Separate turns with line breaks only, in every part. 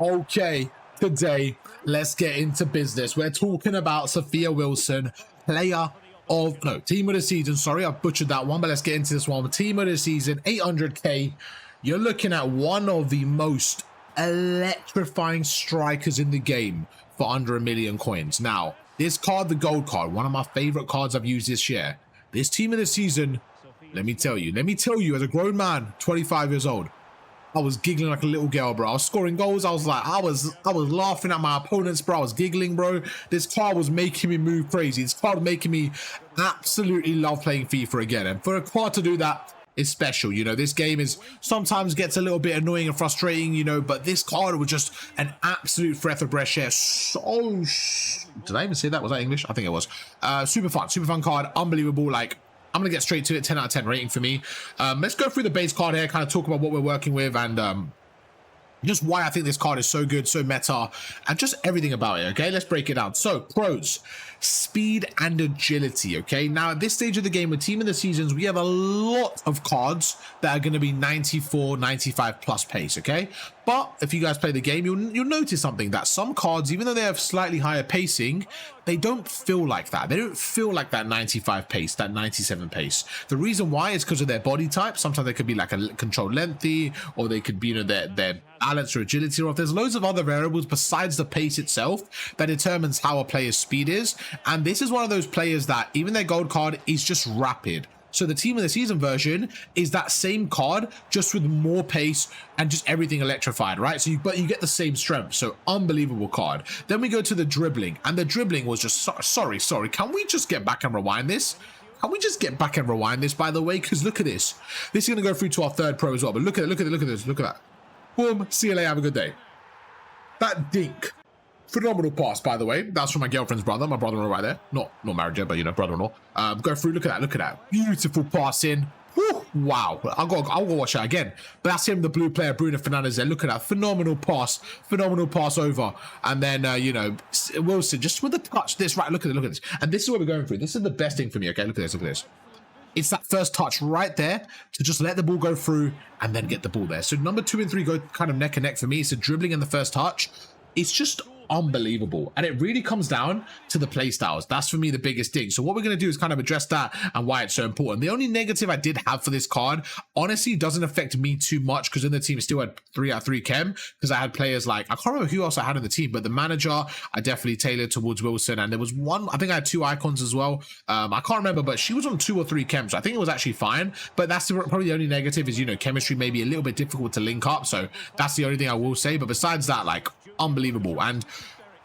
Okay, today, let's get into business. We're talking about Sophia Wilson, team of the season. Sorry, I butchered that one, but let's get into this one. Team of the season, 800k. You're looking at one of the most electrifying strikers in the game for under 1 million coins. Now, this card, the gold card, one of my favorite cards I've used this year. This team of the season, let me tell you, as a grown man, 25 years old, I was giggling like a little girl, bro. I was scoring goals. I was laughing at my opponents, bro. I was giggling, bro. This card was making me move crazy. This card was making me absolutely love playing FIFA again. And for a card to do that is special. You know, this game is sometimes gets a little bit annoying and frustrating, you know, but this card was just an absolute breath of fresh air. Did I even say that? Was that English? I think it was. Super fun card. Unbelievable. Like, I'm going to get straight to it. 10 out of 10 rating for me. Let's go through the base card here, kind of talk about what we're working with and just why I think this card is so good, so meta, and just everything about it, okay? Let's break it down. So, pros, speed and agility, okay? Now, at this stage of the game, with Team of the Seasons, we have a lot of cards that are going to be 94, 95 plus pace, okay? But if you guys play the game, you'll notice something, that some cards, even though they have slightly higher pacing, they don't feel like that. They don't feel like that 95 pace, that 97 pace. The reason why is because of their body type. Sometimes they could be like a controlled lengthy, or they could be, you know, their balance or agility, or if there's loads of other variables besides the pace itself that determines how a player's speed is. And this is one of those players that even their gold card is just rapid. So the Team of the Season version is that same card, just with more pace and just everything electrified, right? So but you get the same strength. So unbelievable card. Then we go to the dribbling, and the dribbling was just sorry. Can we just get back and rewind this? Can we just get back and rewind this, by the way? Because look at this. This is going to go through to our third pro as well. But look at that. Boom. See you later. Have a good day. That dink. Phenomenal pass, by the way. That's from my girlfriend's brother, my brother-in-law right there. Not married yet, but you know, brother-in-law. Go through. Look at that. Beautiful passing. Whew, wow. I'll go watch that again. But that's him, the blue player, Bruno Fernandes there. Look at that. Phenomenal pass over. And then, you know, Wilson, just with the touch, this, right, look at this. And this is what we're going through. This is the best thing for me, okay? Look at this. It's that first touch right there to just let the ball go through and then get the ball there. So number 2 and 3 go kind of neck and neck for me. It's the dribbling and the first touch. It's just unbelievable, and it really comes down to the play styles. That's for me the biggest thing. So what we're going to do is kind of address that and why it's so important. The only negative I did have for this card honestly doesn't affect me too much, because in the team still had 3 out of 3 chem, because I had players like, I can't remember who else I had in the team, but the manager I definitely tailored towards Wilson, and there was one, I think I had 2 icons as well. I can't remember, but she was on 2 or 3 chem, so I think it was actually fine. But that's probably the only negative is, you know, chemistry may be a little bit difficult to link up, so that's the only thing I will say. But besides that, like, unbelievable. And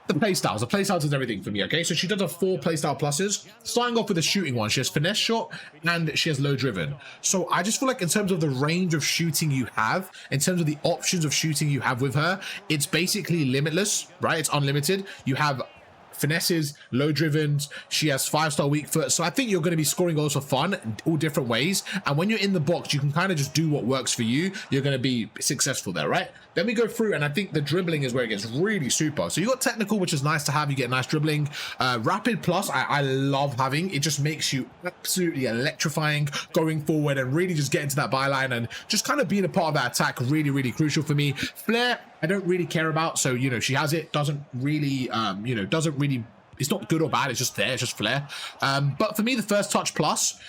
the playstyles is everything for me, okay? So she does have 4 playstyle pluses, starting off with the shooting one. She has finesse shot and she has low driven. So I just feel like in terms of the range of shooting you have, in terms of the options of shooting you have with her, it's basically limitless, right? It's unlimited. You have finesses, low drivens, she has 5-star weak foot. So I think you're going to be scoring goals for fun, all different ways. And when you're in the box, you can kind of just do what works for you. You're going to be successful there, right? Then we go through, and I think the dribbling is where it gets really super. So you got technical, which is nice to have. You get nice dribbling. Rapid plus, I love having. It just makes you absolutely electrifying going forward and really just getting to that byline and just kind of being a part of that attack. Really, really crucial for me. Flair, I don't really care about. So, you know, she has it, doesn't really, it's not good or bad. It's just there. It's just flair. But for me, the first touch plus,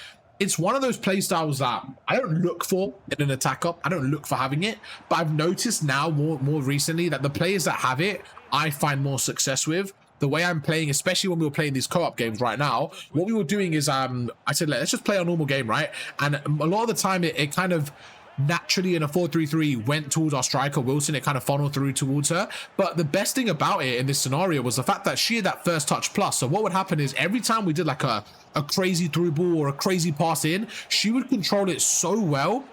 it's one of those play styles that I don't look for in an attack up. I don't look for having it, but I've noticed now more recently that the players that have it, I find more success with. The way I'm playing, especially when we were playing these co-op games right now, what we were doing is, I said, let's just play a normal game, right? And a lot of the time it kind of naturally in a 4-3-3 went towards our striker Wilson. It kind of funneled through towards her. But the best thing about it in this scenario was the fact that she had that first touch plus. So what would happen is every time we did like a crazy through ball or a crazy pass in, she would control it so well,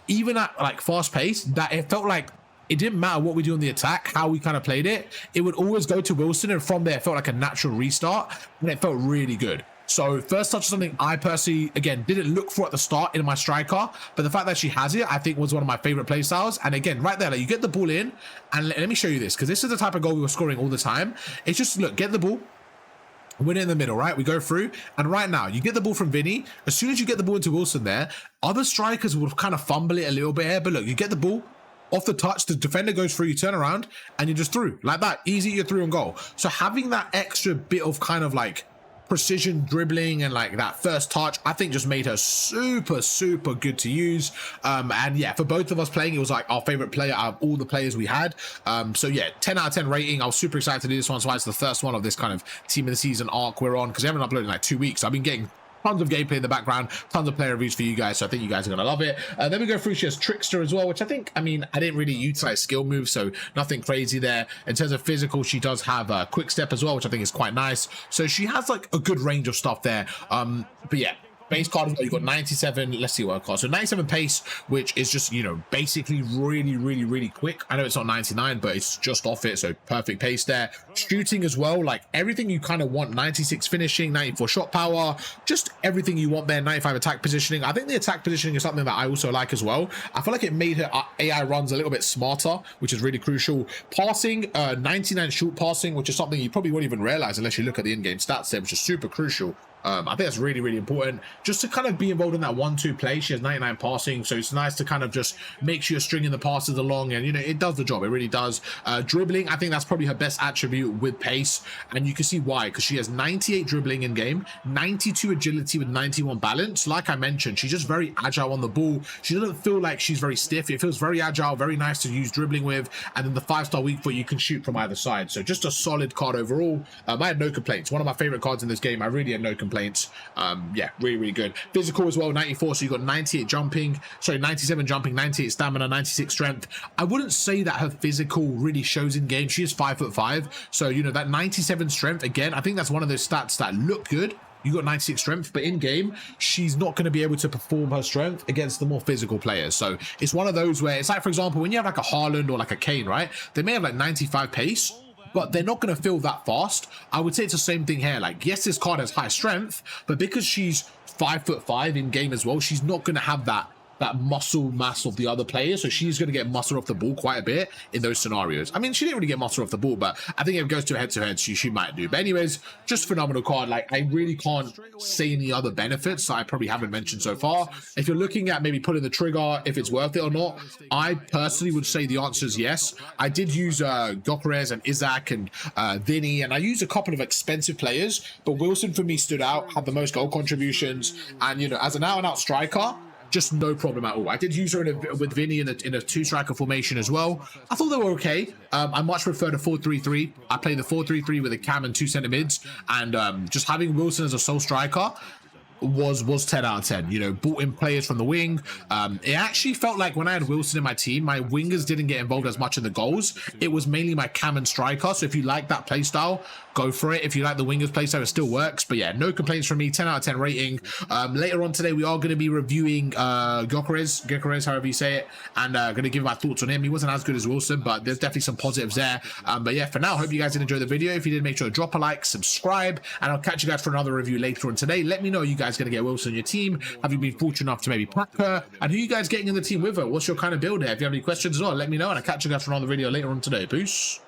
even at like fast pace, that it felt like it didn't matter what we do on the attack, how we kind of played it, it would always go to Wilson, and from there it felt like a natural restart, and it felt really good. So first touch is something I personally, again, didn't look for at the start in my striker, but the fact that she has it, I think was one of my favorite play styles. And again, right there, like, you get the ball in, and let me show you this, because this is the type of goal we were scoring all the time. It's just, look, get the ball, win it in the middle, right? We go through, and right now, you get the ball from Vinny. As soon as you get the ball into Wilson there, other strikers will kind of fumble it a little bit here, but look, you get the ball, off the touch, the defender goes through, you turn around and you're just through like that, easy, you're through and goal. So having that extra bit of kind of like precision dribbling and like that first touch, I think just made her super good to use. And yeah, for both of us playing, it was like our favorite player out of all the players we had. So yeah, 10 out of 10 rating. I was super excited to do this one. So it's the first one of this kind of team of the season arc we're on, because we haven't uploaded in like 2 weeks. I've been getting tons of gameplay in the background, tons of player reviews for you guys, so I think you guys are gonna love it. Then we go through, she has Trickster as well, which I think, I mean, I didn't really utilize skill moves, so nothing crazy there. In terms of physical, she does have a quick step as well, which I think is quite nice. So she has like a good range of stuff there. But yeah, base card as well, you got 97, let's see what I call, so 97 pace, which is just, you know, basically really quick. I know it's not 99, but it's just off it, so perfect pace there. Shooting as well, like everything you kind of want, 96 finishing, 94 shot power, just everything you want there. 95 attack positioning. I think the attack positioning is something that I also like as well. I feel like it made her AI runs a little bit smarter, which is really crucial. Passing, 99 shoot passing, which is something you probably won't even realize unless you look at the in-game stats there, which is super crucial. I think that's really important, just to kind of be involved in that 1-2 play. She has 99 passing, so it's nice to kind of just make sure you're stringing the passes along, and you know, it does the job, it really does. Dribbling, I think that's probably her best attribute with pace, and you can see why, because she has 98 dribbling in game, 92 agility with 91 balance. Like I mentioned, she's just very agile on the ball. She doesn't feel like she's very stiff. It feels very agile, very nice to use dribbling with, and then the 5-star weak foot, you can shoot from either side. So just a solid card overall. I had no complaints. One of my favorite cards in this game. I really had no complaints. Yeah, really good. Physical as well, 94, so you got 98 jumping, sorry, 97 jumping, 98 stamina, 96 strength. I wouldn't say that her physical really shows in game. She is 5'5", so you know, that 97 strength, again, I think that's one of those stats that look good. You got 96 strength, but in game, she's not going to be able to perform her strength against the more physical players. So it's one of those where it's like, for example, when you have like a Haaland or like a Kane, right? They may have like 95 pace, but they're not going to feel that fast. I would say it's the same thing here. Like, yes, this card has high strength, but because she's 5'5" in game as well, she's not going to have that muscle mass of the other players, so she's going to get muscle off the ball quite a bit in those scenarios. I mean, she didn't really get muscle off the ball, but I think if it goes to head-to-head, she might do. But anyways, just phenomenal card. Like, I really can't say any other benefits I probably haven't mentioned so far. If you're looking at maybe pulling the trigger, if it's worth it or not, I personally would say the answer is yes. I did use Gyökeres and Isaac and Vinny, and I used a couple of expensive players, but Wilson for me stood out, had the most goal contributions, and you know, as an out-and-out striker, just no problem at all. I did use her with Vinny in a 2-striker formation as well. I thought they were okay. I much prefer the 4-3-3. I play the 4-3-3 with a cam and 2 center mids, and just having Wilson as a sole striker was 10 out of 10. You know, brought in players from the wing. It actually felt like when I had Wilson in my team, my wingers didn't get involved as much in the goals. It was mainly my cam and striker. So if you like that play style, go for it. If you like the wingers play style, it still works. But yeah, no complaints from me. 10 out of 10 rating. Later on today, we are going to be reviewing Gyökeres, however you say it, and going to give my thoughts on him. He wasn't as good as Wilson, but there's definitely some positives there. But yeah, for now, hope you guys did enjoy the video. If you did, make sure to drop a like, subscribe, and I'll catch you guys for another review later on today. Let me know, you guys going to get Wilson on your team? Have you been fortunate enough to maybe pack her? And who you guys getting in the team with her? What's your kind of build here? If you have any questions as well, let me know, and I'll catch you guys for another video later on today. Peace.